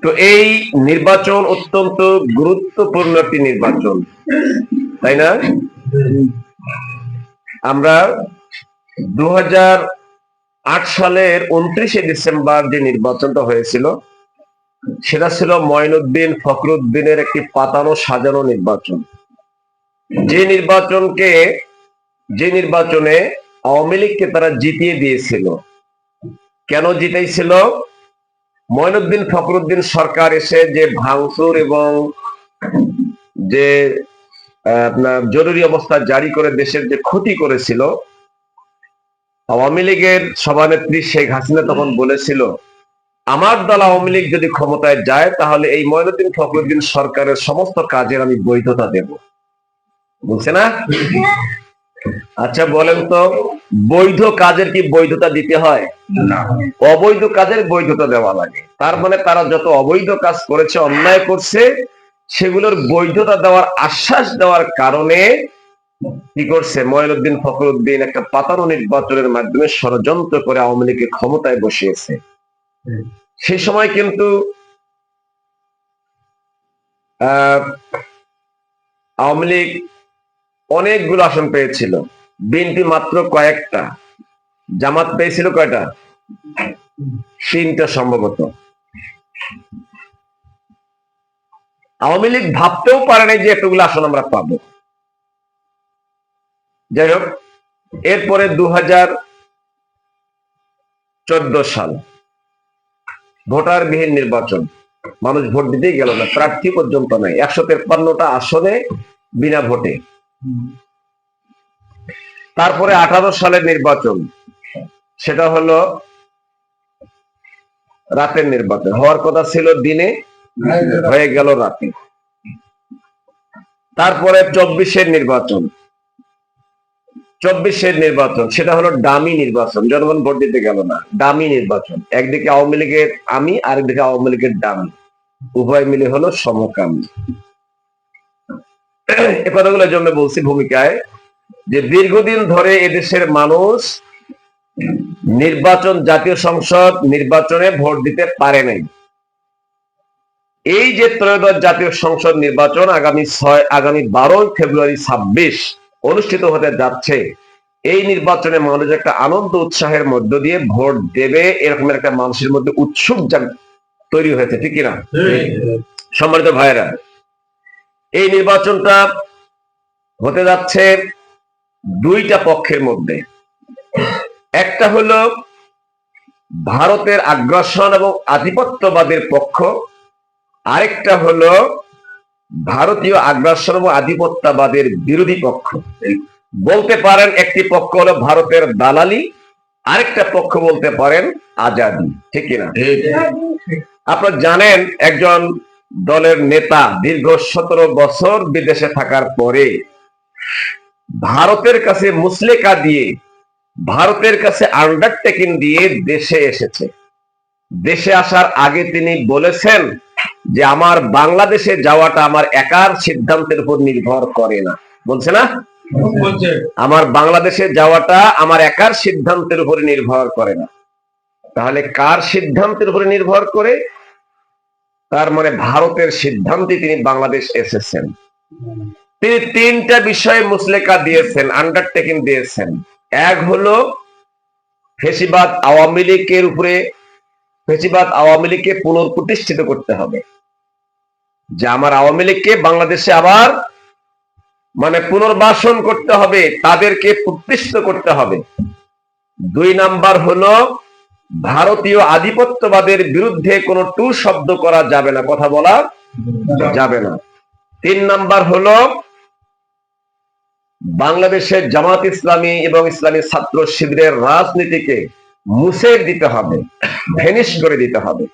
তো এই নির্বাচন অত্যন্ত গুরুত্বপূর্ণ একটি নির্বাচন, তাই না? আমরা 2008 সালের 29শে ডিসেম্বর যে নির্বাচনটা হয়েছিল সেটা ছিল মঈনুদ্দিন ফখরুদ্দিনের একটি পাতানো সাজানো নির্বাচন। যে নির্বাচনে আওয়ামী লীগকে তারা জিতিয়ে দিয়েছিল। কেন জিতেছিল? মঈনুদ্দিন ফখরুদ্দিন সরকার এসে যে ভাঙচুর এবং যে আপনার জরুরি অবস্থা জারি করে দেশের যে ক্ষতি করেছিল, আওয়ামী লীগের সভানেত্রী শেখ হাসিনা তখন বলেছিল, আমার দল আওয়ামী লীগ যদি ক্ষমতায় যায় তাহলে এই মঈনুদ্দিন ফখরুদ্দিন সরকারের সমস্ত কাজের আমি বৈধতা দেব। বুঝছে না? আচ্ছা বলেন তো, বৈধ কাজের কি বৈধতা দিতে হয়? না, অবৈধ কাজের বৈধতা দেওয়া লাগে। তার মানে তারা যত অবৈধ কাজ করেছে, অন্যায় করছে, সেগুলোর বৈধতা দেওয়ার আশ্বাস দেওয়ার কারণে কি করছে মঈনুদ্দিন ফখরুদ্দিন একটা পাতানো নির্বাচনের মাধ্যমে ষড়যন্ত্র করে আওয়ামী লীগকে ক্ষমতায় বসিয়েছে। সেই সময় কিন্তু আওয়ামী লীগ অনেকগুলো আসন পেয়েছিল, বিএনপি মাত্র কয়েকটা, জামাত পেয়েছিল কয়টা? 3টা সম্ভবত। আওয়ামী লীগ ভাবতেও পারে নাই যে এতগুলো আসন আমরা পাবো। যাই হোক, এরপরে 2014 সাল ভোটারবিহীন নির্বাচন, মানুষ ভোট দিতেই গেল না, প্রার্থী পর্যন্ত নাই, 153টা আসনে বিনা ভোটে। তারপরে 18 সালের নির্বাচন, সেটা হলো রাতের নির্বাচন, হওয়ার কথা ছিল দিনে, হয়ে গেল রাতে। তারপরে 24-এর নির্বাচন, সেটা হলো ডামি নির্বাচন, জনগণ ভোট দিতে গেল না, ডামি নির্বাচন। একদিকে আওয়ামী লীগের আমি, আরেকদিকে আওয়ামী লীগের ডামি, উভয় মিলে হলো সমকামী। এ কথাগুলোর জন্য বলছি ভূমিকায় যে দীর্ঘদিন ধরে এদেশের মানুষ নির্বাচন, জাতীয় সংসদ নির্বাচনে ভোট দিতে পারে নাই। এই যে ত্রয়োদশ জাতীয় সংসদ নির্বাচন আগামী 12 ফেব্রুয়ারি 26 অনুষ্ঠিত হতে যাচ্ছে, এই নির্বাচনে মানুষ একটা আনন্দ উৎসাহের মধ্য দিয়ে ভোট দেবে, এরকম একটা মানুষের মধ্যে উৎসুক তৈরি হয়েছে, ঠিক কিনা? সম্মানিত ভাইয়েরা, এই নির্বাচনটা হতে যাচ্ছে 2টা পক্ষের মধ্যে। একটা হলো ভারতের আগ্রাসন এবং আধিপত্যবাদের পক্ষ, আরেকটা হলো ভারতীয় আগ্রাসন এবং আধিপত্যবাদের বিরোধী পক্ষ। বলতে পারেন একটি পক্ষ হলো ভারতের দালালি, আরেকটা পক্ষ বলতে পারেন আজাদি, ঠিক কিনা? আপনারা জানেন একজন দলের নেতা দীর্ঘ 17 বছর বিদেশে থাকার পরে ভারতের কাছে মুসলেকা দিয়ে, ভারতের কাছে আন্ডারটেকিং দিয়ে দেশে এসেছে। দেশে আসার আগে তিনি বলেছেন যে আমার বাংলাদেশে যাওয়াটা আমার একার সিদ্ধান্তের উপর নির্ভর করে না। বলছে না? আমার বাংলাদেশে যাওয়াটা আমার একার সিদ্ধান্তের উপরে নির্ভর করে না। তাহলে কার সিদ্ধান্তের উপরে নির্ভর করে? তার মানে ভারতের সিদ্ধান্তে তিনি বাংলাদেশ এসেছেন। তিনি 3টা বিষয়ে মুসলেকা দিয়েছেন, আন্ডারটেকিং দিয়েছেন। এক হলো ফেসিবাদ আওয়ামী লীগের উপরে, ফেসিবাদ আওয়ামী লীগকে পুনঃপ্রতিষ্ঠিত করতে হবে, যে আমার আওয়ামী লীগকে বাংলাদেশে আবার মানে পুনর্বাসন করতে হবে, তাদেরকে প্রতিষ্ঠিত করতে হবে। 2 নাম্বার হলো ভারতীয় আধিপত্যবাদের বিরুদ্ধে কোনো টু শব্দ করা যাবে না, কথা বলা যাবে না। 3 নাম্বার হলো বাংলাদেশের জামাত ইসলামী এবং ইসলামী ছাত্র শিবিরের রাজনীতিকে মুছে দিতে হবে, ভেনিশ করে দিতে হবে।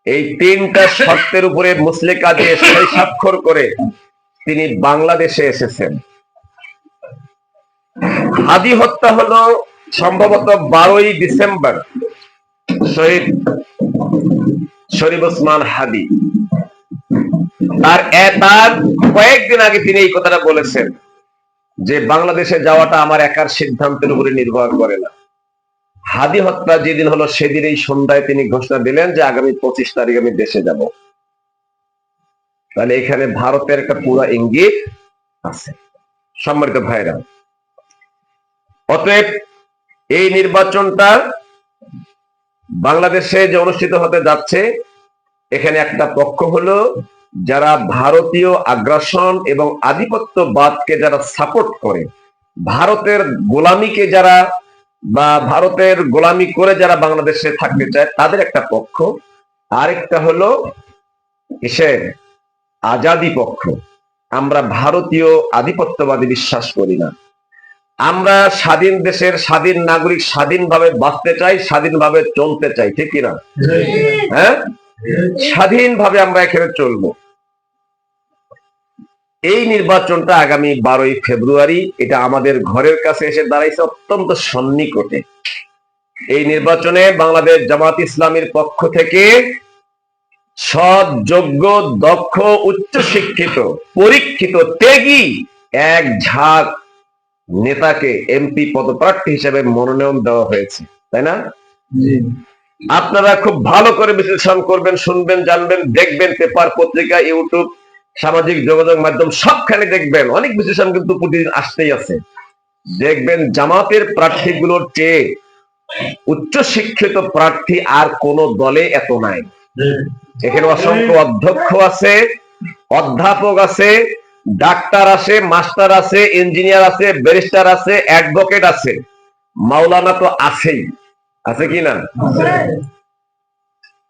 এই 3টা শর্তের উপরে মুসলেকা দিয়ে সই স্বাক্ষর করে তিনি বাংলাদেশে এসেছেন। হাদি হত্যা হলো সম্ভবত 12ই ডিসেম্বর, শহীদ শরীফ ওসমান হাদি। তার কয়েকদিন আগে তিনি এই কথাটা বলেছেন যে বাংলাদেশে যাওয়াটা আমার একার সিদ্ধান্তের উপরে নির্ভর করে না। হাদি হত্যা যেদিন হলো সেদিন এই সন্ধ্যায় তিনি ঘোষণা দিলেন যে আগামী 25 তারিখ আমি দেশে যাব। তাহলে এখানে ভারতের একটা পুরো ইঙ্গিত আছে। সম্মানিত ভাইরা, অতএব এই নির্বাচনটা বাংলাদেশে যে অনুষ্ঠিত হতে যাচ্ছে, এখানে একটা পক্ষ হলো যারা ভারতীয় আগ্রাসন এবং আধিপত্যবাদকে যারা সাপোর্ট করে, ভারতের গোলামিকে যারা বা ভারতের গোলামি করে যারা বাংলাদেশে থাকতে চায় তাদের একটা পক্ষ। আরেকটা হলো কিসের? আজাদি পক্ষ। আমরা ভারতীয় আধিপত্যবাদী বিশ্বাস করি না। আমরা স্বাধীন দেশের স্বাধীন নাগরিক, স্বাধীনভাবে বাঁচতে চাই, স্বাধীনভাবে চলতে চাই, ঠিক কিনা? হ্যাঁ, স্বাধীনভাবে আমরা এখানে চলবো। এই নির্বাচনটা আগামী 12ই ফেব্রুয়ারি, এটা আমাদের ঘরের কাছে এসে দাঁড়াইছে অত্যন্ত সন্নিকটে। এই নির্বাচনে বাংলাদেশ জামাত ইসলামীর পক্ষ থেকে সৎ, যোগ্য, দক্ষ, উচ্চশিক্ষিত, পরীক্ষিত, ত্যাগী এক ঝাঁক নেতাকে এমপি পদপ্রার্থী হিসেবে মনোনয়ন দেওয়া হয়েছে, তাই না? আপনারা খুব ভালো করে বিশ্লেষণ করবেন, শুনবেন, জানবেন, দেখবেন, পেপার, পত্রিকা, ইউটিউব, সামাজিক যোগাযোগ মাধ্যম সবখানে দেখবেন, অনেক বিশ্লেষণ কিন্তু প্রতিদিন আসতেই আছে। দেখবেন জামাতের প্রার্থীগুলোর চেয়ে উচ্চশিক্ষিত প্রার্থী আর কোন দলে এত নাই। এখানে অসংখ্য অধ্যক্ষ আছে, অধ্যাপক আছে, ডাক্তার আছে, মাস্টার আছে, ইঞ্জিনিয়ার আছে, ব্যারিস্টার আছে, অ্যাডভোকেট আছে, মাওলানা তো আছেই, আছে কি না?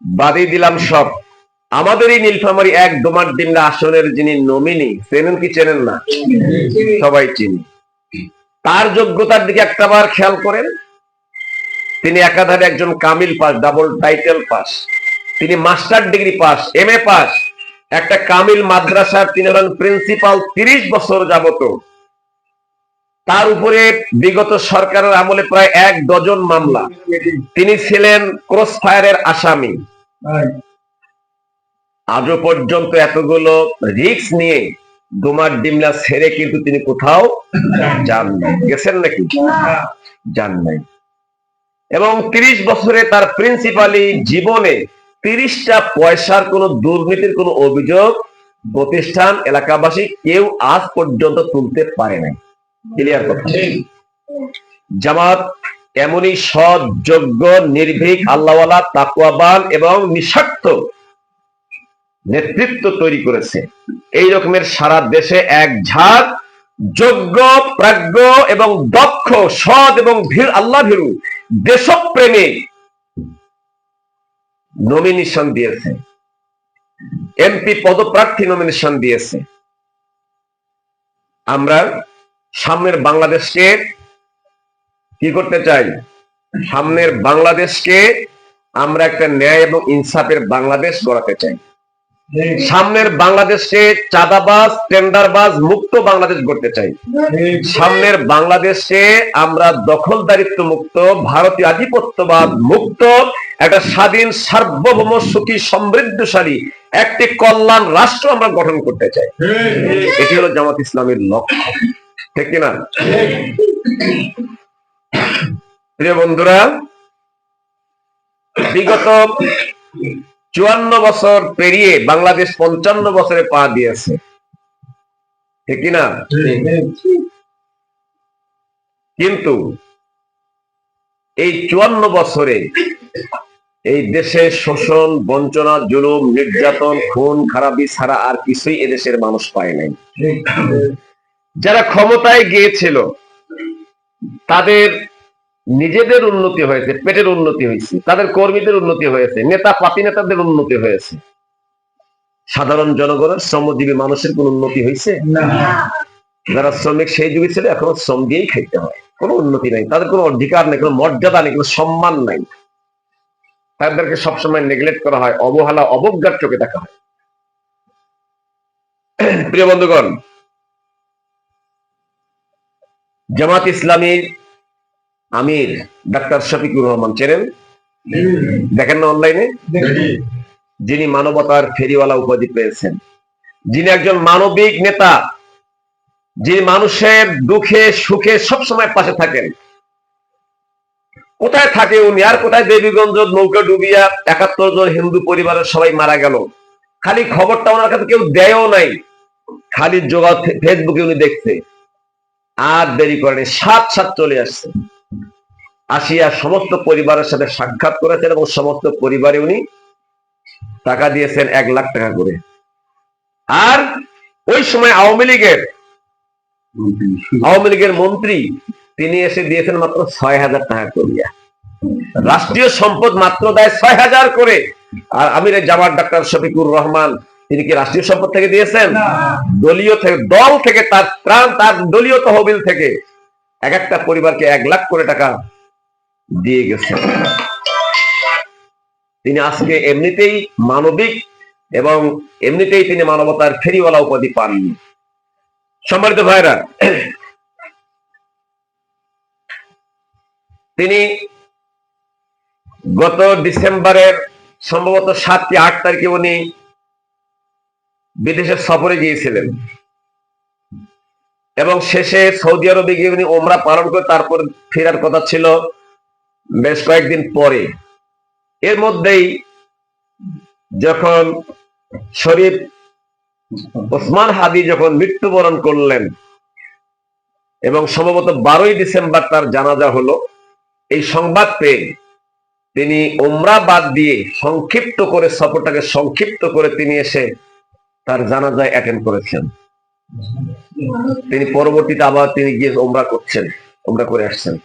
বাদই দিলাম সব। আমাদের এই নীলফামারী 1 ডোমারডিঙ্গা আসনের যিনি নমিনি, চেনেন কি চেনেন না? সবাই চিনি। তার যোগ্যতার দিকে একটাবার খেয়াল করেন। তিনি একাধারে একজন কামিল পাস, ডাবল টাইটেল পাস, তিনি মাস্টার ডিগ্রি পাস, এমএ পাস, একটা কামিল মাদ্রাসার তিনি হলেন প্রিন্সিপাল 30 বছর যাবত। তার উপরে বিগত সরকারের আমলে প্রায় 1 ডজন মামলা। তিনি ছিলেন ক্রস ফায়ারের আসামি। আজও পর্যন্ত এতগুলো রিস্ক নিয়ে ডোমারডিঙ্গা ছেড়ে কিন্তু তিনি কোথাও যান নাই। গেছেন নাকি? যান নাই। এবং 30 বছরে তার প্রিন্সিপালি জীবনে 30টা পয়সার কোন দুর্নীতির কোন অভিযোগ প্রতিষ্ঠান, এলাকাবাসী কেউ আজ পর্যন্ত তুলতে পারে নাই। ক্লিয়ার কথা? জামাত এমনই সৎ, যোগ্য, নির্ভীক, আল্লাহওয়ালা, তাকওয়াবান এবং নিঃস্বার্থ নেতৃত্ব তৈরি করেছে। এই রকমের সারা দেশে এক ঝাঁক যোগ্য, প্রাজ্ঞ এবং দক্ষ, সৎ এবং আল্লাহ ভীরু, দেশপ্রেমিক নমিনেশন দিয়েছে, এমপি পদপ্রার্থী নমিনেশন দিয়েছে। আমরা সামনের বাংলাদেশকে কি করতে চাই? সামনের বাংলাদেশকে আমরা একটা ন্যায় এবং ইনসাফের বাংলাদেশ গড়াতে চাই। সামনের বাংলাদেশে চাঁদাবাজ, টেন্ডারবাজ মুক্ত বাংলাদেশ গড়তে চাই। সামনের বাংলাদেশে আমরা দখলদারিত্ব মুক্ত, ভারতীয় আধিপত্যবাদ মুক্ত একটা স্বাধীন, সার্বভৌম, সুখী, সমৃদ্ধশালী একটি কল্যাণ রাষ্ট্র আমরা গঠন করতে চাই। এটি হলো জামাত ইসলামের লক্ষ্য, ঠিক কিনা? প্রিয় বন্ধুরা, বিগত 54 বছর পেরিয়ে বাংলাদেশ 55 বছরে পা দিয়েছে, ঠিক কিনা? কিন্তু এই 54 বছরে এই দেশে শোষণ, বঞ্চনা, জুলুম, নির্যাতন, খুন খারাপি ছাড়া আর কিছুই এদেশের মানুষ পায় নাই। যারা ক্ষমতায় গিয়েছিল তাদের নিজেদের উন্নতি হয়েছে, পেটের উন্নতি হয়েছে, তাদের কর্মীদের উন্নতি হয়েছে, নেতা পাতি নেতাদের উন্নতি হয়েছে। সাধারণ জনগণের, শ্রমজীবী মানুষের কোন উন্নতি হয়েছে না। যারা শ্রমিক সেই যুগে ছিল এখনো শ্রম দিয়েই খাইতে হয়, কোনো উন্নতি নাই, তাদের কোনো অধিকার নেই, কোনো মর্যাদা নেই, কোনো সম্মান নাই। তাদেরকে সবসময় নেগলেক্ট করা হয়, অবহেলা, অবজ্ঞার চোখে দেখা হয়। প্রিয় বন্ধুগণ, জামাত ইসলামীর আমির ডাক্তার শফিকুর রহমান চেনেন? দেখেন না অনলাইনে? যিনি মানবতার ফেরিওয়ালা উপাধি পেয়েছেন, যিনি একজন মানবিক নেতা, যিনি মানুষের দুঃখে সুখে সবসময় পাশে থাকেন। কোথায় থাকে উনি, আর কোথায় দেবীগঞ্জ নৌকা ডুবিয়া ৭১ জন হিন্দু পরিবারের সবাই মারা গেল, খালি খবরটা ওনার কাছে কেউ দেয়ও নাই, খালি যোগা ফেসবুকে উনি দেখছে। আর দেরি করেনি, সাত চলে আসছে, আসিয়া সমস্ত পরিবারের সাথে সাক্ষাৎ করেছেন এবং সমস্ত পরিবারে উনি টাকা দিয়েছেন ১,০০,০০০ টাকা করে। আর ওই সময় আওয়ামী লীগের মন্ত্রী তিনি এসে দিয়েছেন মাত্র ৬,০০০ টাকা করিয়া। রাষ্ট্রীয় সম্পদ মাত্র দেয় ৬,০০০ করে। আর আমির জামাত ডাক্তার শফিকুর রহমান তিনি কি রাষ্ট্রীয় সম্পদ থেকে দিয়েছেন? দলীয় থেকে, দল থেকে, তার ত্রাণ, তার দলীয় তহবিল থেকে এক একটা পরিবারকে ১,০০,০০০ করে টাকা দিয়ে গেছেন। তিনি আজকে এমনিতেই মানবিক এবং এমনিতেই তিনি মানবতার ফেরিওয়ালা উপাধি পাননি। সম্মানিত ভাইরা, তিনি গত ডিসেম্বরের সম্ভবত ৭ কি ৮ তারিখে উনি বিদেশের সফরে গিয়েছিলেন এবং শেষে সৌদি আরবে গিয়ে উনি ওমরা পালন করে তারপর ফেরার কথা ছিল বেশ কয়েকদিন পরে। এর মধ্যেই যখন শরীফ ওসমান হাদি যখন মৃত্যুবরণ করলেন এবং সম্ভবত ১২ই ডিসেম্বর তার জানাজা হলো, এই সংবাদ পেয়ে তিনি ওমরা বাদ দিয়ে সংক্ষিপ্ত করে সফরটাকে সংক্ষিপ্ত করে তিনি এসে তার জানাজায় অ্যাটেন্ড করেছেন। তিনি পরবর্তীতে আবার তিনি গিয়ে ওমরা করছেন, ওমরা করে আসছেন।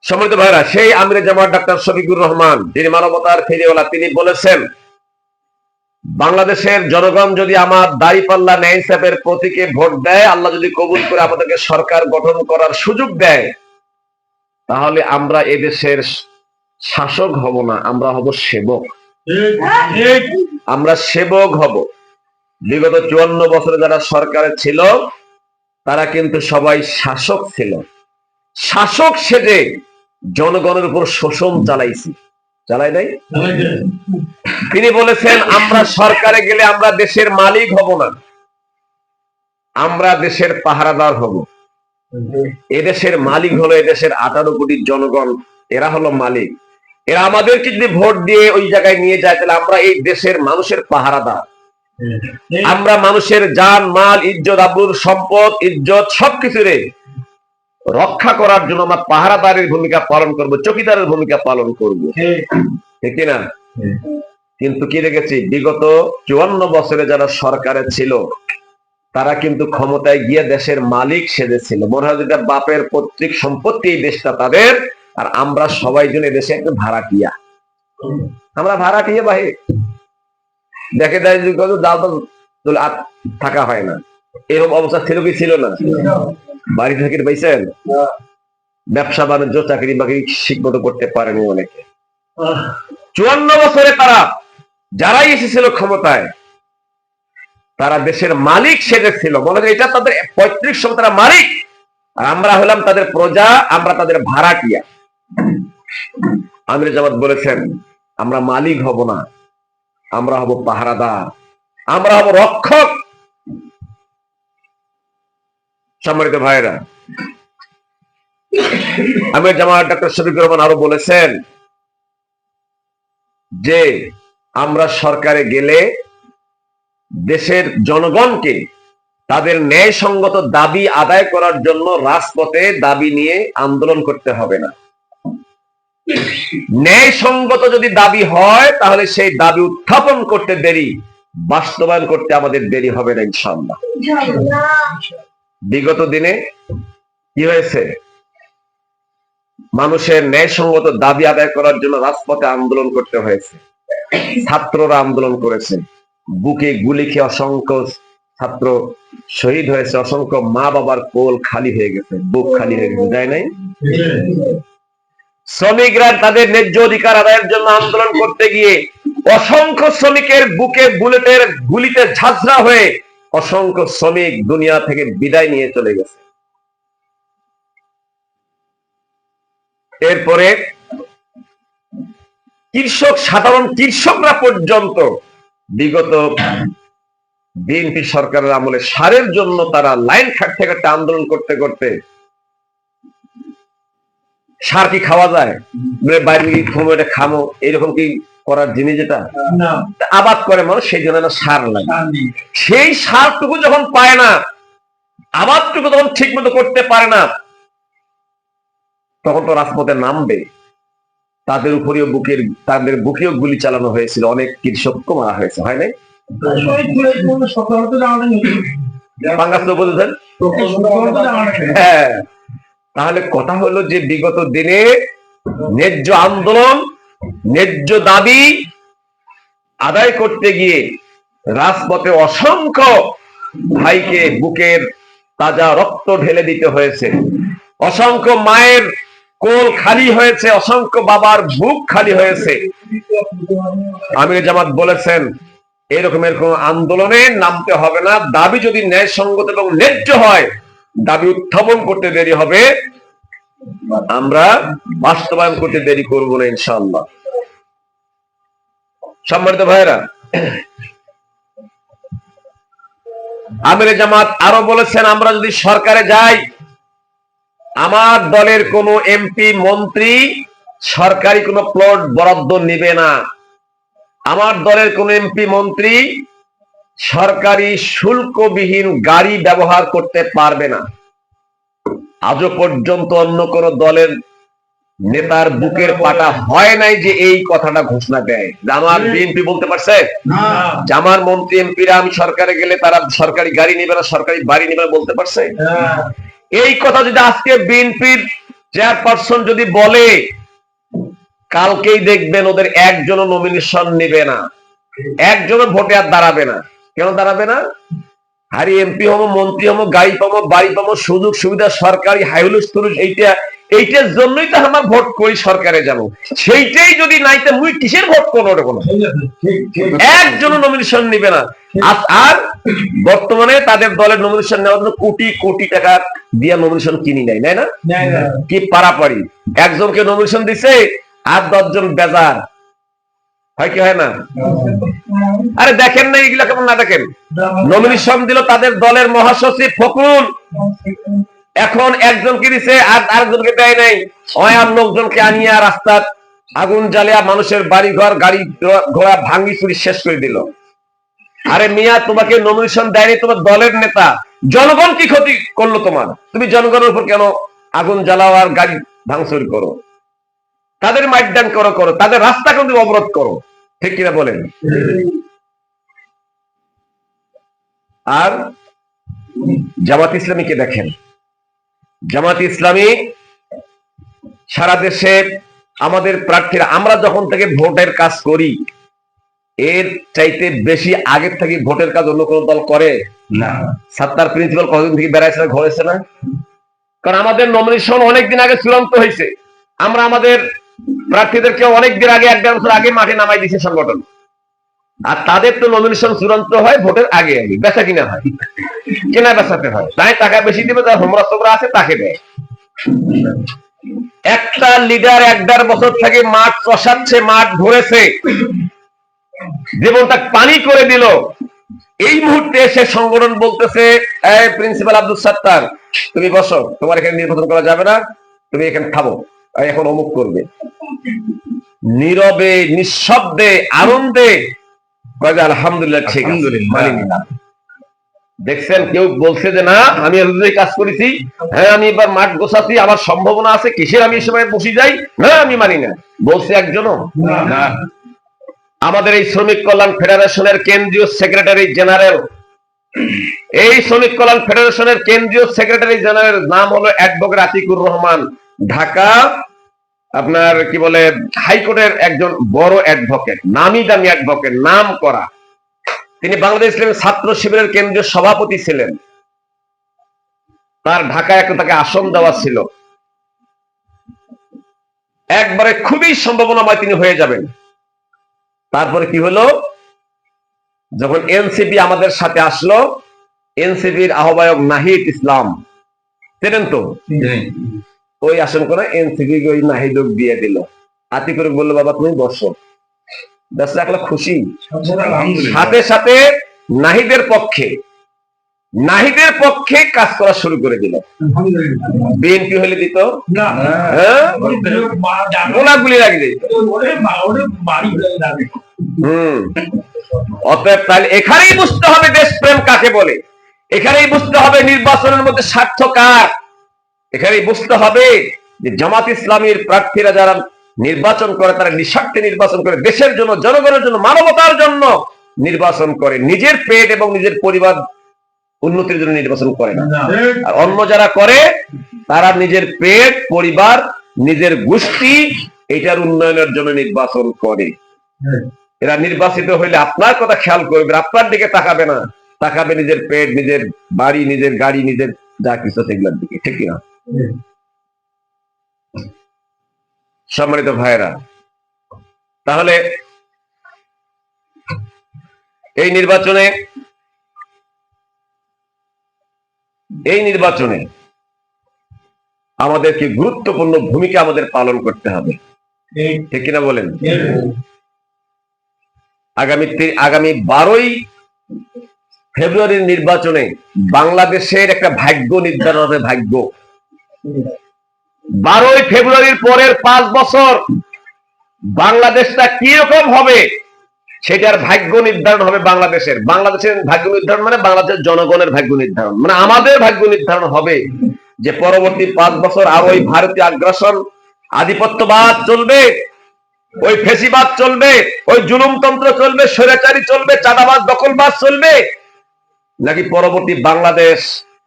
সম্মানিত ভাইরা, সেই আমির জামাত ডাক্তার শফিকুর রহমান যিনি মানবতার ফেরিওয়ালা, তিনি বলেছেন বাংলাদেশের জনগণ যদি আমার দাঁড়িপাল্লা ন্যায় ইনসাফের প্রতীকে ভোট দেয়, আল্লাহ যদি কবুল করে আমাদেরকে সরকার গঠন করার সুযোগ দেয়, তাহলে আমরা এদেশের শাসক হব না, আমরা হব সেবক। আমরা সেবক হব। বিগত ৫৪ বছরে যারা সরকারে ছিল তারা কিন্তু সবাই শাসক ছিল। শাসক সেজে জনগণের উপর শোষণ চালাইছি, চালাই নাই? তিনি বলেছেন আমরা সরকারে গেলে আমরা দেশের মালিক হব না, আমরা দেশের পাহারাদার হব। এদেশের মালিক হলো এদেশের ১৮ কোটি জনগণ, এরা হলো মালিক। এরা আমাদেরকে যদি ভোট দিয়ে ওই জায়গায় নিয়ে যায় তাহলে আমরা এই দেশের মানুষের পাহারাদার। আমরা মানুষের জান মাল ইজ্জত আবরুর সম্পদ ইজ্জত সবকিছুরে রক্ষা করার জন্য আমরা পাহারাদারের ভূমিকা পালন করব, চকিদারের ভূমিকা পালন করব, ঠিক না? কিন্তু কি দেখেছি, বিগত ৫৪ বছরে যারা সরকারে ছিল তারা কিন্তু ক্ষমতায় গিয়ে দেশের মালিক সেজেছিল। মনে হয় যেটা বাপের পৈতৃক সম্পত্তি, এই দেশটা তাদের, আর আমরা সবাই জন দেশে একটা ভাড়াটিয়া। আমরা ভাড়াটিয়া বাহি দেখে দেয় থাকা হয় না, এরকম অবস্থা ছিল কি ছিল না? বাড়ি থেকে পাইছেন, ব্যবসা বাণিজ্য চাকরি বাকরি ঠিকমতো করতে পারেনি অনেকে। ৫৪ বছরে তারা যারাই এসেছিল ক্ষমতায় তারা দেশের মালিক সেজেছিল, মনে হয় এটা তাদের পৈতৃক সম্পদ, তারা মালিক, আর আমরা হলাম তাদের প্রজা, আমরা তাদের ভাড়াটিয়া। আমির জামাত বলেছেন আমরা মালিক হব না, আমরা হব পাহারাদার, আমরা হব রক্ষক। সম্মানিত ভাইরা, আমির জামাত ডাক্তার শফিকুর রহমান আরো বলেছেন যে আমরা সরকারে গেলে দেশের জনগণকে তাদের ন্যায়সঙ্গত দাবি আদায় করার জন্য রাজপথে দাবি নিয়ে আন্দোলন করতে হবে না। ন্যায়সঙ্গত যদি দাবি হয় তাহলে সেই দাবি উত্থাপন করতে দেরি, বাস্তবায়ন করতে আমাদের দেরি হবে না ইনশাআল্লাহ। বিগত দিনে কি হয়েছে, মানুষের ন্যায়সঙ্গত দাবি আদায় করার জন্য রাজপথে আন্দোলন করতে হয়েছে। ছাত্ররা আন্দোলন করেছে, বুকে গুলি খেয়ে অসংখ্য ছাত্র শহীদ হয়েছে, অসংখ্য মা বাবার কোল খালি হয়ে গেছে, বুক খালি হয়ে গেছে, তাই নাই? শ্রমিকরা তাদের ন্যায্য অধিকার আদায়ের জন্য আন্দোলন করতে গিয়ে অসংখ্য শ্রমিকের বুকে বুলেটের গুলিতে ঝাঁঝরা হয়ে অসংখ্য শ্রমিক দুনিয়া থেকে বিদায় নিয়ে চলে গেছে। এরপরে কৃষক, সাধারণ কৃষকরা পর্যন্ত বিগত বিএনপি সরকারের আমলে সারের জন্য তারা লাইন কাটতে কাটতে আন্দোলন করতে করতে সার কি খাওয়া যায়? বাইরে গিয়ে এটা খামো এইরকম কি করার জিনিস? যেটা আবাদ করে মানুষ সেই জন্য সার লাগে, সেই সারটুকু যখন পায় না, আবাদটুকু যখন ঠিক মতো করতে পারে না, তখন তো রাজপথে নামবে। তাদের উপরেও তাদের বুকেও গুলি চালানো হয়েছিল, অনেক কৃষককে মারা হয়েছে, হয় নাই? হ্যাঁ, তাহলে কথা হলো যে বিগত দিনে ন্যায্য আন্দোলন, ন্যায্য দাবি আদায় করতে গিয়ে রাজপথে অসংখ্য ভাইকে বুকের তাজা রক্ত ঢেলে দিতে হয়েছে, অসংখ্য মায়ের কোল খালি হয়েছে, অসংখ্য বাবার বুক খালি হয়েছে। আমির জামাত বলেছেন এরকমের কোন আন্দোলনে নামতে হবে না, দাবি যদি ন্যায়সঙ্গত এবং ন্যায্য হয়, দাবি উত্থাপন করতে দেরি হবে, আমরা বাস্তবায়ন করতে দেরি করব না ইনশাআল্লাহ। সম্মানিত ভাইরা, আমির জামাত আরো বলেছেন আমরা যদি সরকারে যাই, আমার দলের কোন এমপি মন্ত্রী সরকারি কোন প্লট বরাদ্দ নিবে না, আমার দলের কোন এমপি মন্ত্রী সরকারি শুল্কবিহীন গাড়ি ব্যবহার করতে পারবে না। আজও পর্যন্ত অন্য কোন দলের নেতার বুকের পাটা হয় নাই যে এই কথাটা ঘোষণা দেয়। আমার বিএনপি বলতে পারছে যে আমার মন্ত্রী এমপিরা আমি সরকারে গেলে তারা সরকারি গাড়ি নেবে না, সরকারি বাড়ি নেবে না, বলতে পারছে? এই কথা যদি আজকে বিএনপির চেয়ারপারসন যদি বলে, কালকেই দেখবেন ওদের একজনও নমিনেশন নেবে না, একজনও ভোটে আর দাঁড়াবে না। কেন দাঁড়াবে না? হারি এমপি হবো, মন্ত্রী হবো, গাড়ি পাবো, বাড়ি পাবো, সুযোগ সুবিধা সরকারি হাইলুস তুলুস, এইটার জন্যই তো আমার ভোট করি, সরকারে যাবো। সেইটাই যদি নাইতে মুই কিসের ভোট করবো? একজনও নমিনেশন নিবে না। আর বর্তমানে তাদের দলের নমিনেশন নেওয়ার জন্য কোটি কোটি টাকা দিয়ে নমিনেশন কিনি নেয়, না কি পারাপারি একজনকে নমিনেশন দিছে আর 10 জন বেজার হয়, কি হয় না? আরে দেখেন না এগুলা কেমন? না দেখেন, নমিনেশন দিল তাদের দলের মহাসচিব ফখরুল, এখন একজনকে দিছে আর আরেকজনকে দেয় নাই। আর লোকজনকে আনিয়া রাস্তা আগুন জ্বালিয়া মানুষের বাড়ি ঘর গাড়ি ঘোড়া ভাঙ্গি চুরি শেষ করে দিল। আরে মিয়া, তোমাকে নমিনেশন দেয়নি তোমার দলের নেতা, জনগণ কি ক্ষতি করলো তোমার? তুমি জনগণের উপর কেন আগুন জ্বালাও আর গাড়ি ভাঙচুর করো? তাদের মাইটডান করো, তাদের রাস্তা কেন তুমি অবরোধ করো? ঠিক কিনা বলেন? আর জামাত ইসলামীকে দেখেন, জামাত ইসলামী সারা দেশে আমাদের প্রার্থীরা, আমরা যখন থেকে ভোটের কাজ করি এর চাইতে বেশি আগের থেকে ভোটের কাজ অন্য কোন দল করে না। সাত্তার প্রিন্সিপাল কতদিন থেকে বেড়াইছে, ঘরেছে না? কারণ আমাদের নমিনেশন অনেকদিন আগে চূড়ান্ত হয়েছে, আমরা আমাদের প্রার্থীদেরকে অনেকদিন আগে, 1-1.5 বছর আগে মাঠে নামাই দিয়েছে সংগঠন। আর তাদের তো নমিনেশন চূড়ান্ত হয় ভোটের আগে আগে, বেচা কিনা হয়, কেনা বেচাতে হয়, তাই টাকা বেশি দিবে, যার হোমরাস্ত্র আছে তাকে দেয়। একটা লিডার 1-1.5 বছর থেকে মাঠ চষাচ্ছে, মাঠ ভরেছে, জীবনটা পানি করে দিল, এই মুহূর্তে এসে সংগঠন বলতেছে প্রিন্সিপাল আব্দুল সাত্তার তুমি বসো, তোমার এখানে নির্বাচন করা যাবে না, তুমি এখানে খাবো, এখন অমুক করবে। নীরবে নিঃশব্দে আনন্দে আলহামদুলিল্লাহ, ঠিক মানি নিলাম। দেখছেন, কেউ বলছে যে না আমি কাজ করেছি, হ্যাঁ আমি এবার মাঠ গোছাচ্ছি, আমার সম্ভাবনা আছে, কিসের আমি এই সময় বসে যাই, না আমি মানি না, বলছে একজনও না। আমাদের এই শ্রমিক কল্যাণ ফেডারেশনের কেন্দ্রীয় সেক্রেটারি জেনারেল, এই শ্রমিক কল্যাণ ফেডারেশনের কেন্দ্রীয় সেক্রেটারি জেনারেল নাম হলো অ্যাডভোকেট আতিকুর রহমান, ঢাকা আপনার কি বলে হাইকোর্টের একজন বড় অ্যাডভোকেট, নামি দামি অ্যাডভোকেট, নাম করা। তিনি বাংলাদেশ ইসলামী ছাত্র শিবিরের কেন্দ্রীয় সভাপতি ছিলেন, তার ঢাকায় একটা তাকে আসন দেওয়া ছিল, একবারে খুবই সম্ভাবনাময় তিনি হয়ে যাবেন। তারপরে কি হলো, যখন এনসিপি আমাদের সাথে আসলো, এনসিপির আহ্বায়ক নাহিদ ইসলাম, চেনেন তো, ওই আসন করে এনসিপি ওই নাহিদ দিয়ে দিল। আতিকুর বললো বাবা তুমি বসো, বেশ রাখলো, খুশি। সাথে সাথে নাহিদের পক্ষে নাহিদের পক্ষে কাজ করা শুরু করে দিল। বিএনপি হলে দিত গোলাগুলি লাগিয়ে দিত। অতএব তাহলে এখানেই বুঝতে হবে দেশপ্রেম কাকে বলে, এখানেই বুঝতে হবে নির্বাচনের মধ্যে স্বার্থ কার, এখানেই বুঝতে হবে যে জামাত ইসলামীর প্রার্থীরা যারা নির্বাচন করে তারা নিঃস্বার্থে নির্বাচন করে, দেশের জন্য, জনগণের জন্য, মানবতার জন্য নির্বাচন করে, নিজের পেট এবং নিজের পরিবার উন্নতির জন্য নির্বাচন করে না। আর অন্য যারা করে তারা নিজের পেট, পরিবার, নিজের গোষ্ঠী এটার উন্নয়নের জন্য নির্বাচন করে। এরা নির্বাচিত হইলে আপনার কথা খেয়াল করবে, আপনার দিকে তাকাবে না, তাকাবে নিজের পেট, নিজের বাড়ি, নিজের গাড়ি, নিজের যা কিছু সেগুলোর দিকে, ঠিক কিনা? সম্মানিত ভাইরা, তাহলে এই নির্বাচনে আমাদেরকে গুরুত্বপূর্ণ ভূমিকা আমাদের পালন করতে হবে, ঠিক কিনা বলেন? আগামী 12ই ফেব্রুয়ারির নির্বাচনে বাংলাদেশের একটা ভাগ্য নির্ধারণ হবে। ভাগ্য 12ই ফেব্রুয়ারির পরের 5 বছর বাংলাদেশটা কিরকম হবে সেটার ভাগ্য নির্ধারণ হবে। বাংলাদেশের ভাগ্য নির্ধারণ মানে বাংলাদেশের জনগণের ভাগ্য নির্ধারণ, মানে আমাদের ভাগ্য নির্ধারণ হবে যে পরবর্তী 5 বছর আর ওই ভারতীয় আগ্রাসন, আধিপত্যবাদ চলবে, ওই ফেসিবাদ চলবে, ওই জুলুমতন্ত্র চলবে, স্বৈরাচারী চলবে, চাঁদাবাজ, দখলবাজ চলবে, নাকি পরবর্তী বাংলাদেশ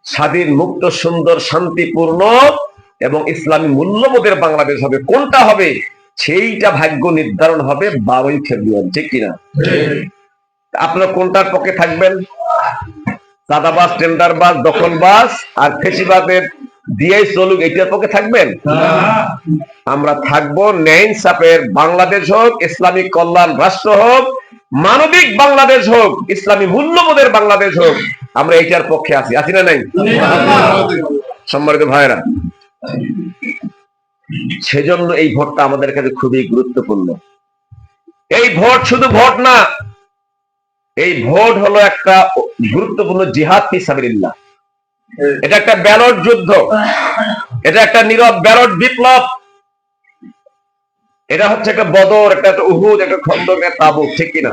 স্বাধীন, মুক্ত, সুন্দর, শান্তিপূর্ণ এবং ইসলামী মূল্যবোধের বাংলাদেশ হবে, কোনটা হবে সেইটা ভাগ্য নির্ধারণ হবে 12ই ফেব্রুয়ারি, ঠিক কিনা? আপনারা কোনটার পক্ষে থাকবেন? চাঁদাবাজ, টেন্ডারবাজ, দখলবাজ আর ফেসিবাদের দিয়েই চলুক এইটার পক্ষে থাকবেন? আমরা থাকবো ন্যায় ইনসাফের বাংলাদেশ হোক, ইসলামিক কল্যাণ রাষ্ট্র হোক, মানবিক বাংলাদেশ হোক, ইসলামী মূল্যবোধের বাংলাদেশ হোক, আমরা এইটার পক্ষে আছি না নাই? সম্মানিত ভাইরা, সেজন্য এই ভোটটা আমাদের কাছে খুবই গুরুত্বপূর্ণ। এই ভোট শুধু ভোট না, এই ভোট হলো একটা গুরুত্বপূর্ণ জিহাদ ফি সাবিলিল্লাহ। এটা একটা ব্যালট যুদ্ধ, এটা একটা নীরব ব্যালট বিপ্লব, এটা হচ্ছে একটা বদর, একটা উহুদ, একটা খন্দক, একটা তাবুক, ঠিক কিনা?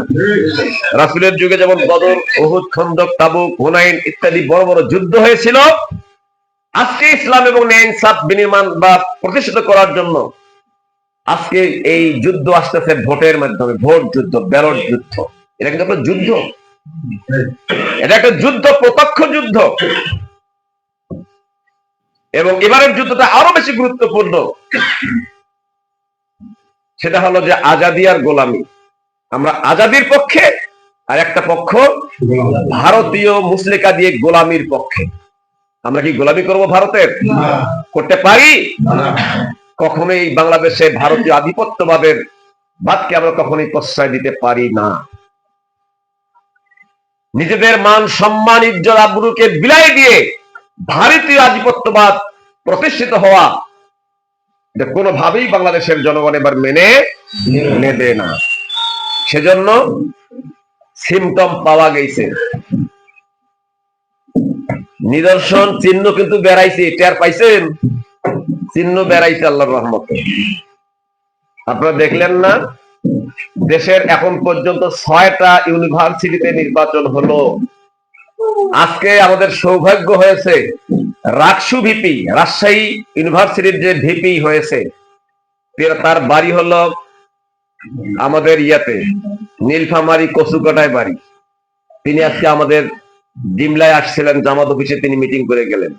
রাসূলের যুগে যেমন বদর, উহুদ, খন্দক, তাবুক, হুনাইন ইত্যাদি বড় বড় যুদ্ধ হয়েছিল, আজকে ইসলাম এবং ন্যায় ইনসাফ বিনির্মাণ বা প্রতিষ্ঠিত করার জন্য আজকে এই যুদ্ধ আসতেছে ভোটের মাধ্যমে। ভোট যুদ্ধ, ব্যালট যুদ্ধ, এটা কিন্তু একটা যুদ্ধ, এটা একটা যুদ্ধ, প্রত্যক্ষ যুদ্ধ। এবং এবারের যুদ্ধটা আরো বেশি গুরুত্বপূর্ণ, সেটা হলো যে আজাদি আর গোলামি। আমরা আজাদির পক্ষে, আর একটা পক্ষ ভারতীয় মুসলিকা দিয়ে গোলামির পক্ষে। আমরা কি গোলামি করব ভারতের? করতে পারি? কখনোই বাংলাদেশে ভারতীয় আধিপত্যবাদের বাদকে আমরা কখনোই প্রশ্রয় দিতে পারি না। নিজেদের মান, সম্মান, ইজ্জত, আবরুকে বিলাই দিয়ে ভারতীয় আধিপত্যবাদ প্রতিষ্ঠিত হওয়া এটা কোনোভাবেই বাংলাদেশের জনগণ এবার মেনে নেবে না। সেজন্য সিমটম পাওয়া গেছে, নিদর্শন, চিহ্ন কিন্তু বেড়াইছে। টের পাইছেন? চিহ্ন বেড়াইছে আল্লাহর রহমতে। আপনারা দেখলেন না, দেশের এখন পর্যন্ত 6টা ইউনিভার্সিটিতে নির্বাচন হলো। আজকে আমাদের সৌভাগ্য হয়েছে, রাকসু ভিপি, রাজশাহী ইউনিভার্সিটির যে ভিপি হয়েছে, তার বাড়ি হলো আমাদের নীলফামারী কচুকাটায় বাড়ি। তিনি আজকে আমাদের ডিমলায় আসছিলেন, জামাত অফিসে তিনি মিটিং করে গেলেন।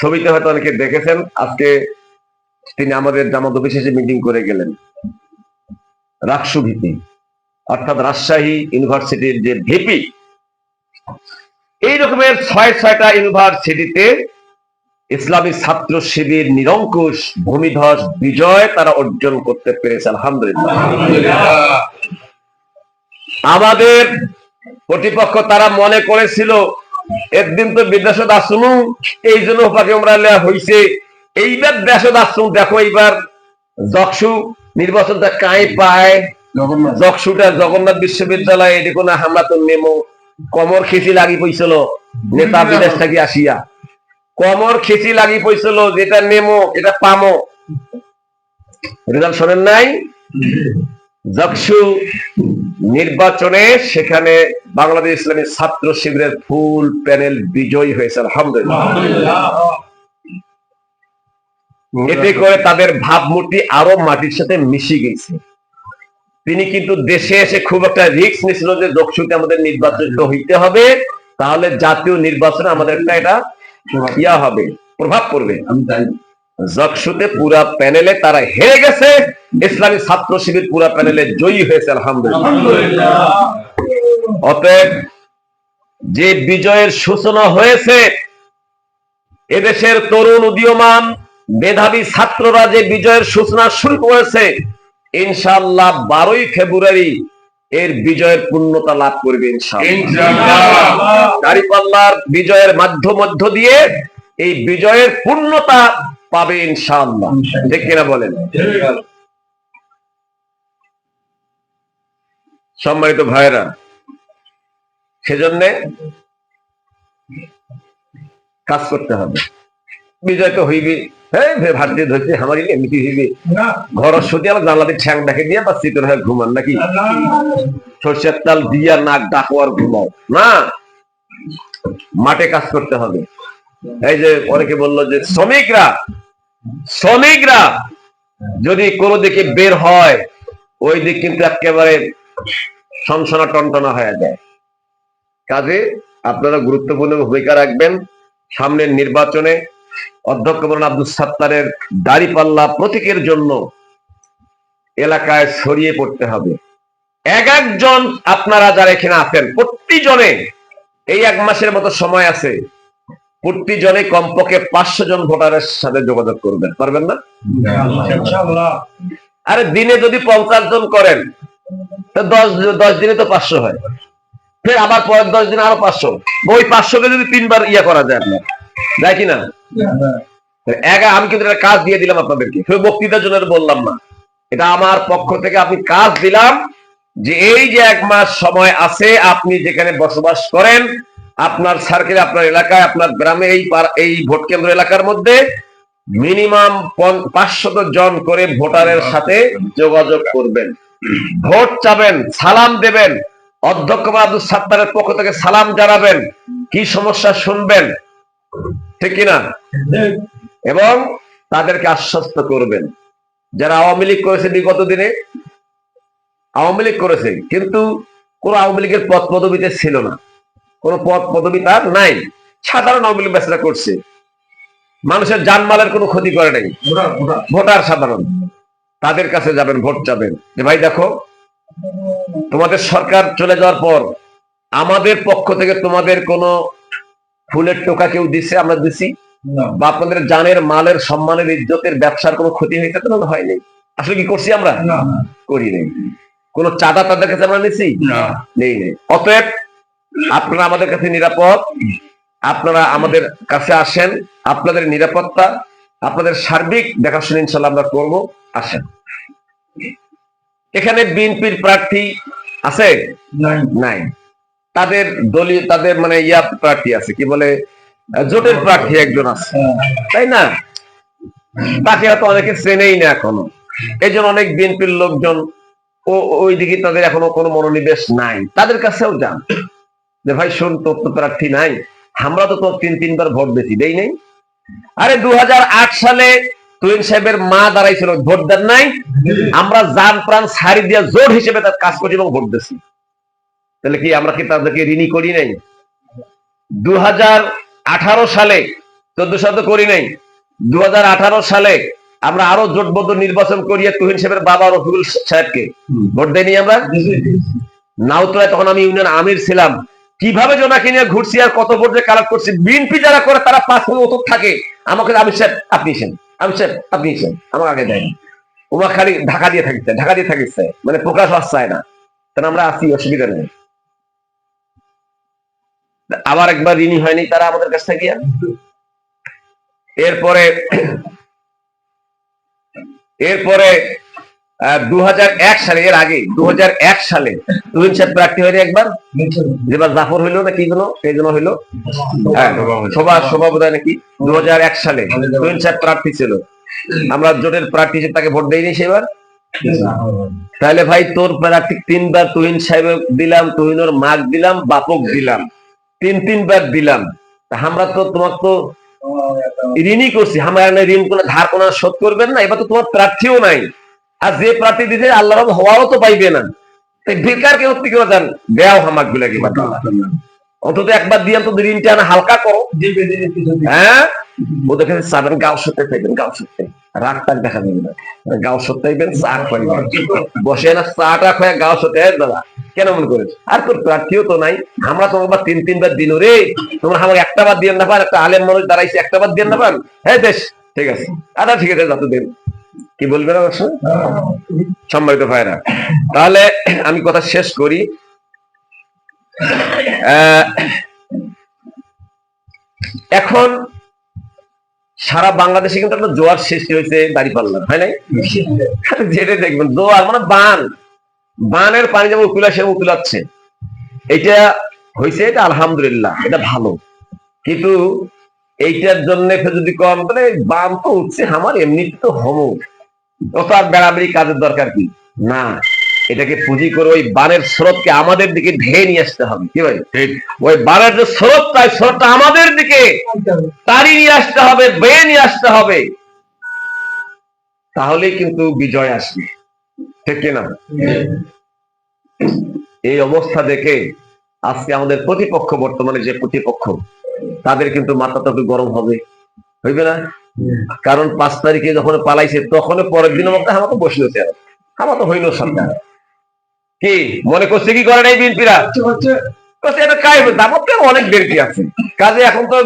ছবিতে হয়তো অনেকে দেখেছেন, আজকে তিনি আমাদের জামাত অফিসে এসে মিটিং করে গেলেন। রাকসু ভিপি অর্থাৎ রাজশাহী ইউনিভার্সিটির যে ভিপি। এই রকমের 6টা ইউনিভার্সিটিতে ইসলামী ছাত্র শিবির নিরঙ্কুশ ভূমিধস বিজয় তারা অর্জন করতে পেরেছে, আলহামদুলিল্লাহ। আমাদের প্রতিপক্ষ তারা মনে করেছিল একদিন তো বিদেশত আসুন, এই জন্য পাকে আমরা হইছে, এইবার দেশত আসুন, দেখো এইবার যকসু নির্বাচনটা কাই পায়, যকসুটা জগন্নাথ বিশ্ববিদ্যালয়, এটি কোনো হামলা তো নেমো, কমর খিচি লাগি পইছিল নেতা বিদেশ থেকে আসিয়া, কমর খিচি লাগি পইছিল, যেটা নেমো এটা পামো। রেজাল্ট শোনেন নাই? যকসু নির্বাচনে সেখানে বাংলাদেশ ইসলামী ছাত্র শিবিরের ফুল প্যানেল বিজয়ী হয়েছে, আলহামদুলিল্লাহ। এতে করে তাদের ভাবমূর্তি আরো মাটির সাথে মিশে গেছে। তিনি কিন্তু দেশে এসে খুব একটা রিস্ক নিয়েছিল যে যকসুতে আমাদের নির্বাচিত হইতে হবে, তাহলে জাতীয় নির্বাচনে আমাদের একটা এটা ইয়া হবে, প্রভাব পড়বে। যকসুতে পুরা প্যানেলে তারা হেরে গেছে, ইসলামী ছাত্র শিবির পুরা প্যানেলে জয়ী হয়েছে, আলহামদুলিল্লাহ। অতএব যে বিজয়ের সূচনা হয়েছে, এদেশের তরুণ উদীয়মান মেধাবী ছাত্ররা যে বিজয়ের সূচনা শুরু করেছে, ইনশাআল্লাহ 12ই ফেব্রুয়ারি এর বিজয়ের পূর্ণতা লাভ করবে ইনশাআল্লাহ। দাঁড়িপাল্লার বিজয়ের মধ্য দিয়ে এই বিজয়ের পূর্ণতা পাবে ইনশাআল্লাহ, ঠিক কিনা বলেন? সম্মানিত ভাইরা, সেজন্য কাজ করতে হবে। বিজয় তো হইবি, হ্যাঁ ভারতীয় ধরছে আমারই এমনি হইবি, ঘর সত্যি আমার জানলাতে ঠ্যাং ডাকে দিয়ে বা চিতর হয়ে ঘুমান নাকি, সর্ষের তাল দিয়া নাক ডাকো আর ঘুমাও না, মাঠে কাজ করতে হবে। এই যে অনেকে বললো যে শ্রমিকরা যদি কোনো দিকে বের হয়, ওই দিক কিন্তু একেবারে সনসনা টনটনা হয়ে যায়। কাজে আপনারা গুরুত্বপূর্ণ ভূমিকা রাখবেন। সামনের নির্বাচনে অধ্যক্ষ মৌলানা আব্দুল সাত্তারের দাড়িপাল্লা প্রতীকের জন্য এলাকায় ছড়িয়ে পড়তে হবে। একজন আপনারা যারা এখানে আছেন, প্রতিজনে এই 1 মাসের মতো সময় আছে, প্রতিজনে কমপক্ষে 500 জন ভোটারের সাথে যোগাযোগ করবেন, পারবেন না? আরে দিনে যদি 50 জন করেন, 10 দিনে তো 500 হয়, ফের আবার পরের 10 দিনে আরো 500, ওই 500 কে যদি 3 বার ইয়া করা যায়, আপনার যায় কিনা? আমি কিন্তু একটা কাজ দিয়ে দিলাম আপনাদেরকে, বক্তৃতার জন্য বললাম না, এটা আমার পক্ষ থেকে আপনি কাজ দিলাম যে এই যে 1 মাস সময় আছে, আপনি যেখানে বসবাস করেন, আপনার সার্কেলে, আপনার এলাকায়, আপনার গ্রামে, এই ভোট কেন্দ্র এলাকার মধ্যে মিনিমাম 500 জন করে ভোটারের সাথে যোগাযোগ করবেন, ভোট চাবেন, সালাম দেবেন, অধ্যক্ষ আব্দুল সাত্তারের পক্ষ থেকে সালাম জানাবেন, কি সমস্যা শুনবেন, ঠিক কিনা? এবং তাদেরকে আশ্বস্ত করবেন। যারা আওয়ামী লীগ করেছে, বিগত দিনে আওয়ামী লীগ করেছে, কিন্তু কোন আওয়ামী লীগের পদ পদবিতে ছিল না, কোন পদ পদবি তার নাই, সাধারণ আওয়ামী লীগ বেচারা করছে, মানুষের জানমালের কোনো ক্ষতি করে নাই, ভোটার সাধারণ, তাদের কাছে যাবেন, ভোট চাবেন যে ভাই দেখো, তোমাদের সরকার চলে যাওয়ার পর আমাদের পক্ষ থেকে তোমাদের কোনো ফুলের টোকা কেউ দিছে, আমরা দিছি, বা আপনাদের জানের, মালের, সম্মানের, ইজ্জতের, ব্যবসার কোনো ক্ষতি হয়েছে তো হয়নি? আসলে কি করছি আমরা? করি নাই। কোন চাঁদা তাদের কাছে আমরা নিছি? নেই নেই। অতএব আপনারা আমাদের কাছে নিরাপদ, আপনারা আমাদের কাছে আসেন, আপনাদের নিরাপত্তা, আপনাদের সার্বিক দেখাশোনা ইনশাল্লাহ আমরা করবো, আসেন। এখানে বিএনপির প্রার্থী আছে? নাই। তাদের দলীয়, তাদের মানে ইয়া প্রার্থী আছে, কি বলে, জোটের প্রার্থী একজন আছে, তাই না? তাকে হয়তো অনেকে চেনেই না এখনো, এই জন্য অনেক বিএনপির লোকজন ওই দিকে তাদের এখনো কোনো মনোনিবেশ নাই। তাদের কাছেও যান যে ভাই শোন, তোর তো প্রার্থী নাই, আমরা তো তোর 3 বার ভোট দিছি, দেই নাই? আরে 2008 সালে তুহিন সাহেবের মা দাঁড়াইছিল, ভোট দেন নাই? আমরা জান প্রাণ ছাড়ি দিয়ে জোট হিসেবে তার কাজ করছি এবং ভোট দিছি। তাহলে কি আমরা কি তাদেরকে ঋণী করি নাই? 2018 সালে 14 তো করি নাই, 2018 সালে আমরা আরো জোটবদ্ধ নির্বাচন করিয়ে তুহিন সাহেবের বাবা রফিকুল সাহেবকে ভোট দেয়নি আমরা? নাউতলায় তখন আমি ইউনিয়ন আমির ছিলাম, কিভাবে জোনাকে নিয়ে ঘুরছি আর কত ভোট যে কালেক্ট করছি। বিএনপি যারা করে তারা 5 মিনিট অত থাকে, আমাকে আমির সাহেব আপনি এসেন, আমির সাহেব আপনি এসেন, আমাকে আগে দেয়। ওমা খালি ঢাকা দিয়ে থাকিছে, মানে প্রকাশ চায় না, কারণ আমরা আসি, অসুবিধা নেই। আবার একবার ঋণী হয়নি তারা আমাদের কাছ থেকে। এরপরে 2001 সালে, এর আগে 2001 সালে তুহিন সাহেব প্রার্থী হয়নি একবার, যেবার জাফর হইলো না কি জন্য, সেই জন্য হইলো সভাপতি নাকি 2001 সালে তুহিন সাহেব প্রার্থী ছিল, আমরা জোটের প্রার্থী হিসেবে তাকে ভোট দেইনি সেবার। তাহলে ভাই তোর প্রার্থী 3বার তুহিন সাহেব দিলাম, তুহিনের মাগ দিলাম, বাপক দিলাম, 3বার দিলাম। আমরা তো তোমার তো ঋণই করছি, আমার ঋণ কোনো ধার কোনো শোধ করবেন না, এবার তো তোমার প্রার্থীও নাই, আর যে প্রার্থী দিতে আল্লাহ হওয়াও তো পাইবে না, বেকার কেউ কেউ যান দেও হামাক গুলাকে, অন্তত একবার দিয়ে তো ঋণটা না হালকা করো। হ্যাঁ ওদের কাছে চাবেন গাও সত্যি চাইবেন, গাও সত্যি রাগ টাক দেখা যাবে না, গাও সত্যাইবেন, চা খাইবেন, বসে না চাটা খায় গাও সত্যি দাদা কেন মনে করে, আর তোর প্রার্থীও তো নাই, আমরা তোমার 3বার দিন রে, তোমরা আমাকে একটা বার দিয়ে না পান, একটা আলেম মানুষ দাঁড়াইছে একটা বার দিয়ে না পান, হ্যাঁ বেশ ঠিক আছে, আচ্ছা ঠিক আছে যত দিন কি বলবেন আমার সম্মানিত ভাইরা। তাহলে আমি কথা শেষ করি। এখন সারা বাংলাদেশে কিন্তু একটা জোয়ার সৃষ্টি হয়েছে দাঁড়িপাল্লার, হয় নাই? যেটা দেখবেন জোয়ার মানে বানের পানি যেমন উকুলাসে উকুলাচ্ছে, এটা হয়েছে, এটা আলহামদুলিল্লাহ, এটা ভালো, কিন্তু এইটার জন্য যদি কম তাহলে বান তো উঠছে আমার এমনি তো হমো, অত আর বেড়াবেড়ি কাজের দরকার কি না, এটাকে পুঁজি করে ওই বানের স্রোতকে আমাদের দিকে ধেয়ে নিয়ে আসতে হবে। কি ভাই ঠিক, ওই বানের যে স্রোতটা, স্রোতটা আমাদের দিকে তাড়িয়ে নিয়ে আসতে হবে, বেয়ে নিয়ে আসতে হবে, তাহলেই কিন্তু বিজয় আসবে, ঠিক কিনা? এই অবস্থা দেখে আজকে আমাদের প্রতিপক্ষ, বর্তমানে যে প্রতিপক্ষ, তাদের কিন্তু মাথা তো গরম হবে, হইবে না? কারণ 5 তারিখে যখন পালাইছে তখন পরের দিনের মধ্যে আমার তো বসে হচ্ছে, আমার তো হইল সরকার, কি মনে করছে কি করে নাই বিএনপিরা, অনেক বের কি আছে কাজে, এখন তো